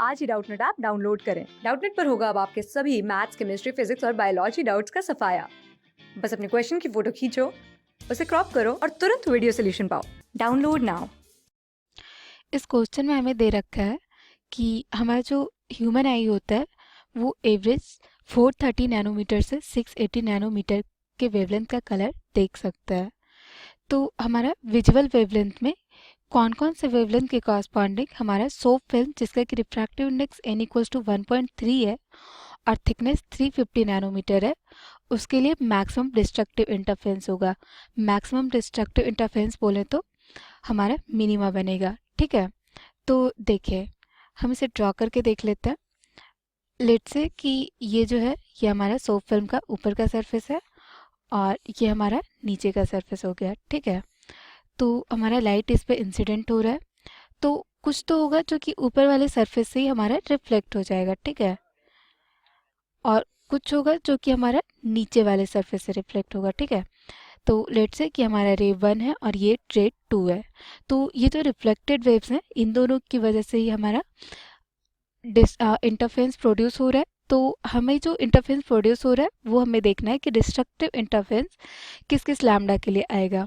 आज ही Doubtnut app download करें। Doubtnut पर होगा अब आपके सभी मैथ्स, केमिस्ट्री, फिजिक्स और बायोलॉजी डाउट्स का सफाया। बस अपने क्वेश्चन की फोटो खींचो, उसे क्रॉप करो और तुरंत वीडियो सोल्यूशन पाओ। Download now. इस क्वेश्चन में हमें दे रखा है कि हमारा जो ह्यूमन आई होता है वो एवरेज 430 नैनोमीटर से 680 नैनोमीटर के वेवलेंथ का कलर देख सकता है। तो हमारा विजुअल वेवलेंथ में कौन कौन से वेवलेंथ के कॉरस्पॉन्डिंग हमारा सोप फिल्म जिसका कि refractive index n equals to 1.3 है और थिकनेस 350 नैनोमीटर है, उसके लिए मैक्सिमम डिस्ट्रक्टिव इंटरफेरेंस होगा। मैक्सिमम डिस्ट्रक्टिव इंटरफेरेंस बोले तो हमारा मिनिमा बनेगा। ठीक है, तो देखिए हम इसे ड्रॉ करके देख लेते हैं। लेट से कि ये जो है ये हमारा सोप फिल्म का ऊपर का सरफेस है और ये हमारा नीचे का सरफेस हो गया। ठीक है, तो हमारा लाइट इस पे इंसिडेंट हो रहा है, तो कुछ तो होगा जो कि ऊपर वाले सरफेस से ही हमारा रिफ्लेक्ट हो जाएगा। ठीक है, और कुछ होगा जो कि हमारा नीचे वाले सरफेस से रिफ्लेक्ट होगा। ठीक है, तो लेट्स से कि हमारा रे 1 है और ये रे 2 है। तो ये जो रिफ्लेक्टेड वेव्स हैं इन दोनों की वजह से ही हमारा इंटरफेरेंस प्रोड्यूस हो रहा है। तो हमें जो इंटरफेरेंस प्रोड्यूस हो रहा है वो हमें देखना है कि डिस्ट्रक्टिव इंटरफेरेंस किस किस लैम्डा के लिए आएगा।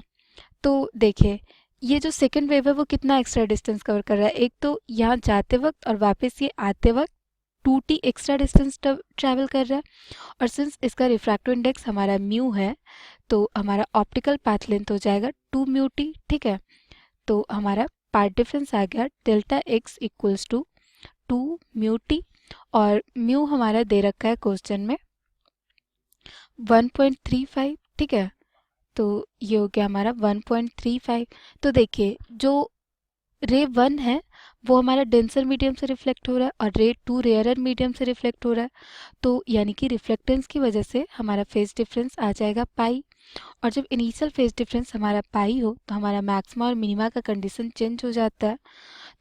तो देखिए ये जो सेकेंड वेव है वो कितना एक्स्ट्रा डिस्टेंस कवर कर रहा है। एक तो यहाँ जाते वक्त और वापस ये आते वक्त 2t एक्स्ट्रा डिस्टेंस ट्रैवल कर रहा है, और सिंस इसका रिफ्रैक्टिव इंडेक्स हमारा म्यू है तो हमारा ऑप्टिकल पाथ लेंथ हो जाएगा 2 म्यू टी। ठीक है, तो हमारा पाथ डिफरेंस आ गया delta X equals to 2 mu T, और म्यू हमारा दे रखा है क्वेश्चन में 1.35। ठीक है, तो ये हो गया हमारा 1.35। तो देखिए जो रे 1 है वो हमारा डेंसर मीडियम से रिफ्लेक्ट हो रहा है और रे 2 रेयरर मीडियम से रिफ्लेक्ट हो रहा है। तो यानी कि रिफ्लेक्टेंस की वजह से हमारा फेज डिफरेंस आ जाएगा पाई, और जब इनिशियल फेज डिफरेंस हमारा पाई हो तो हमारा मैक्सिमा और मिनिमा का कंडीशन चेंज हो जाता है।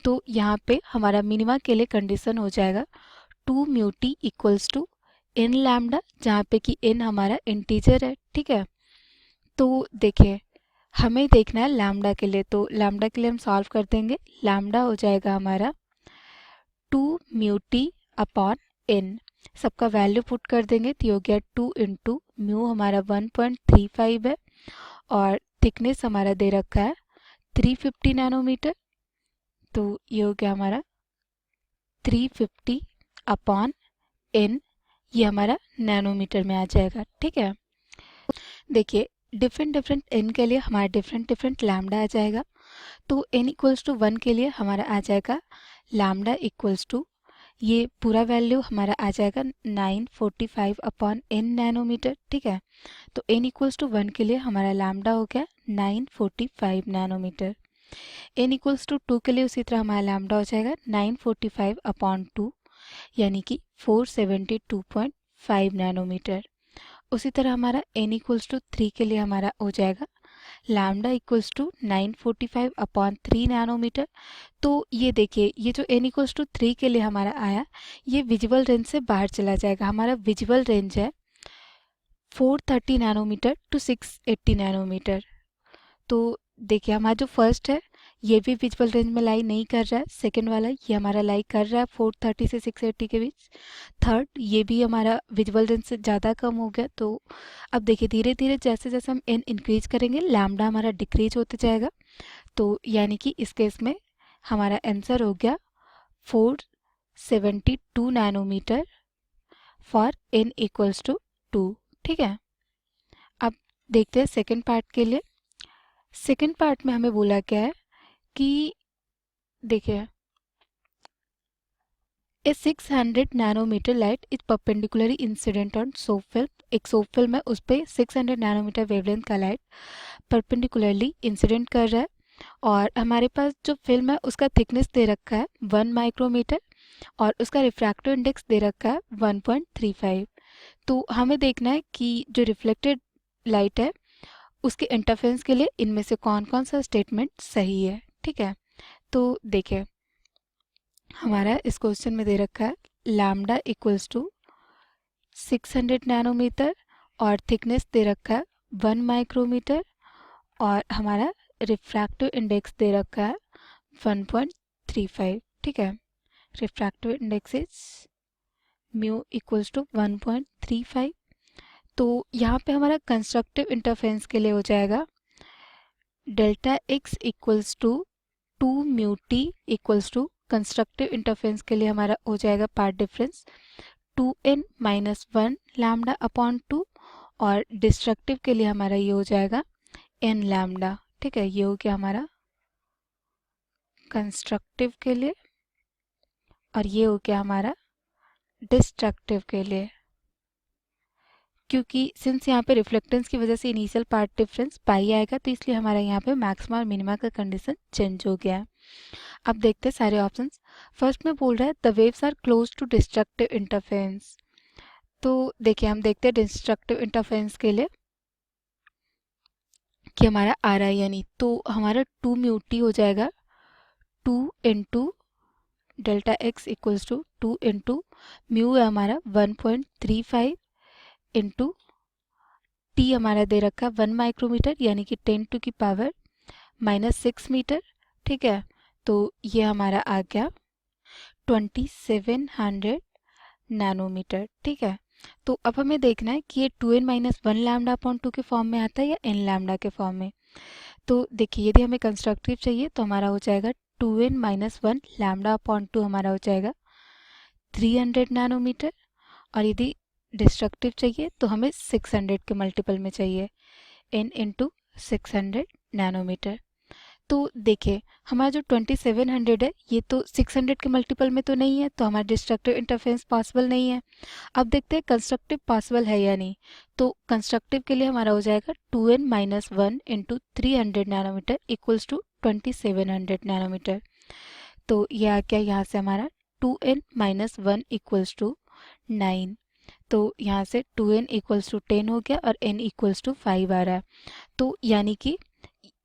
तो यहाँ पे हमारा मिनिमा के लिए कंडीशन हो जाएगा 2 mu T equals to N lambda, जहाँ पे कि एन हमारा इंटीजर है। ठीक है, तो देखिए हमें देखना है लैम्डा के लिए, तो लैम्डा के लिए हम सॉल्व कर देंगे। लैम्डा हो जाएगा हमारा 2 म्यू टी अपॉन एन, सबका वैल्यू पुट कर देंगे तो ये हो गया 2 इंटू म्यू हमारा 1.35 है और थिकनेस हमारा दे रखा है 350 नैनोमीटर। तो ये हो गया हमारा 350 अपॉन एन, ये हमारा नैनोमीटर में आ जाएगा। ठीक है, देखिए डिफरेंट डिफरेंट एन के लिए हमारा डिफरेंट डिफरेंट लैम्डा आ जाएगा। तो n इक्वल्स टू 1 के लिए हमारा आ जाएगा लैम्डा इक्वल्स टू, ये पूरा वैल्यू हमारा आ जाएगा 945 अपॉन n नैनोमीटर। ठीक है, तो n इक्वल्स टू 1 के लिए हमारा लैम्डा हो गया 945 नैनोमीटर। n इक्वल्स टू 2 के लिए उसी तरह हमारा लैम्डा हो जाएगा 945 अपॉन 2, यानी कि 472.5 नैनोमीटर। उसी तरह हमारा n इक्वल्स टू 3 के लिए हमारा हो जाएगा lambda equals to 945 upon 3 nanometre. तो ये देखिए ये जो n इक्वल्स टू 3 के लिए हमारा आया ये विजुअल रेंज से बाहर चला जाएगा। हमारा विजुअल रेंज है 430 नैनोमीटर टू 680 नैनोमीटर। तो देखिए हमारा जो फर्स्ट है ये भी विजुअल रेंज में लाई नहीं कर रहा है, सेकंड वाला ये हमारा लाई कर रहा है 430 से 680 के बीच। थर्ड ये भी हमारा विजुअल रेंज से ज़्यादा कम हो गया। तो अब देखिए धीरे धीरे जैसे जैसे हम एन इंक्रीज करेंगे लैम्डा हमारा डिक्रीज होते जाएगा। तो यानी कि इस केस में हमारा आंसर हो गया 472 nanometre for N equals to 2। ठीक है, अब देखते हैं सेकेंड पार्ट के लिए। सेकेंड पार्ट में हमें बोला क्या है कि देखिए a 600 nanometre light is perpendicularly incident on soap film. एक सोप फिल्म है उस पर 600 नैनोमीटर वेवलेंथ का लाइट परपेंडिकुलरली इंसिडेंट कर रहा है, और हमारे पास जो फिल्म है उसका थिकनेस दे रखा है 1 माइक्रोमीटर और उसका रिफ्रैक्टिव इंडेक्स दे रखा है 1.35। तो हमें देखना है कि जो रिफ्लेक्टेड लाइट है उसके इंटरफेरेंस के लिए इनमें से कौन कौन सा स्टेटमेंट सही है। ठीक है, तो देखिए हमारा इस क्वेश्चन में दे रखा है लैम्डा इक्वल्स टू 600 नैनोमीटर और थिकनेस दे रखा है 1 माइक्रोमीटर, और हमारा रिफ्रैक्टिव इंडेक्स दे रखा है 1.35। ठीक है, refractive index is mu equals to 1.35। तो यहाँ पे हमारा कंस्ट्रक्टिव इंटरफेरेंस के लिए हो जाएगा delta X equals to 2 mu T equals to, constructive interference के लिए हमारा हो जाएगा part difference 2n minus 1 lambda upon 2, और डिस्ट्रक्टिव के लिए हमारा ये हो जाएगा n लैम्डा। ठीक है, ये हो गया हमारा कंस्ट्रक्टिव के लिए, और ये हो गया हमारा डिस्ट्रक्टिव के लिए। क्योंकि सिंस यहाँ पे रिफ्लेक्टेंस की वजह से इनिशियल पार्ट डिफरेंस पाई आएगा, तो इसलिए हमारा यहाँ पे मैक्सिमा और मिनिमा का कंडीशन चेंज हो गया है। अब देखते हैं सारे ऑप्शंस। फर्स्ट में बोल रहा है the waves are close to destructive interference. तो देखिए हम देखते हैं डिस्ट्रक्टिव इंटरफेरेंस के लिए कि हमारा आ रहा है या नहीं। तो हमारा 2 म्यू टी हो जाएगा 2 into delta X equals to 2 into mu है हमारा 1.35 इंटू टी हमारा दे रखा है 1 माइक्रोमीटर यानी कि 10 टू की पावर -6 मीटर। ठीक है, तो ये हमारा आ गया 2700 नैनोमीटर। ठीक है, तो अब हमें देखना है कि ये 2n माइनस 1 लैम्डा अपॉन 2 के फॉर्म में आता है या n लैम्डा के फॉर्म में। तो देखिए यदि हमें कंस्ट्रक्टिव चाहिए तो हमारा हो जाएगा 2n माइनस 1 लैम्डा अपॉन 2 हमारा हो जाएगा 300 नैनोमीटर, और यदि डिस्ट्रक्टिव चाहिए तो हमें 600 के मल्टीपल में चाहिए n इंटू 600 नैनोमीटर। तो देखिए हमारा जो 2700 है ये तो 600 के मल्टीपल में तो नहीं है, तो हमारा डिस्ट्रक्टिव इंटरफेरेंस पॉसिबल नहीं है। अब देखते हैं कंस्ट्रक्टिव पॉसिबल है या नहीं। तो कंस्ट्रक्टिव के लिए हमारा हो जाएगा 2n minus 1 into 300 nanometre equals to 2700 nanometre. तो ये आ गया यहाँ से हमारा 2n माइनस 1 इक्वल्स टू 9। तो यहाँ से 2n इक्वल्स टू 10 हो गया और n इक्वल्स टू 5 आ रहा है। तो यानी कि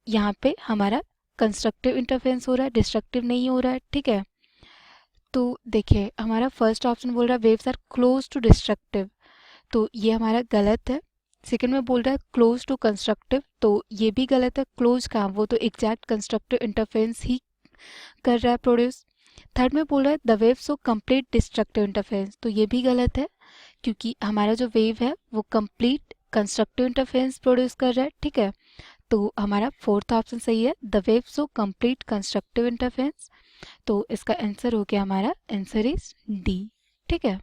यहाँ पे हमारा कंस्ट्रक्टिव इंटरफेरेंस हो रहा है, डिस्ट्रक्टिव नहीं हो रहा है। ठीक है, तो देखिए हमारा फर्स्ट ऑप्शन बोल रहा है waves are close to destructive, तो ये हमारा गलत है। सेकंड में बोल रहा है क्लोज टू कंस्ट्रक्टिव, तो ये भी गलत है। क्लोज कहाँ, वो तो एग्जैक्ट कंस्ट्रक्टिव इंटरफेरेंस ही कर रहा है प्रोड्यूस। थर्ड में बोल रहा है the wave so complete destructive interference, तो ये भी गलत है क्योंकि हमारा जो वेव है वो कंप्लीट कंस्ट्रक्टिव इंटरफेरेंस प्रोड्यूस कर रहा है। ठीक है, तो हमारा फोर्थ ऑप्शन सही है, the wave so complete constructive interference. तो इसका आंसर हो गया हमारा, आंसर इज डी। ठीक है,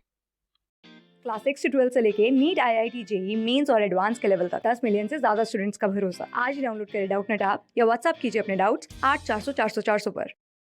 क्लास 6 से 12 से लेके नीट, IIT, JEE मेंस और एडवांस के लेवल तक 10 मिलियन से ज्यादा स्टूडेंट्स का भरोसा। आज ही डाउनलोड करें डाउटनेट ऐप या व्हाट्सएप कीजिए अपने डाउट्स 8400 400 400 पर।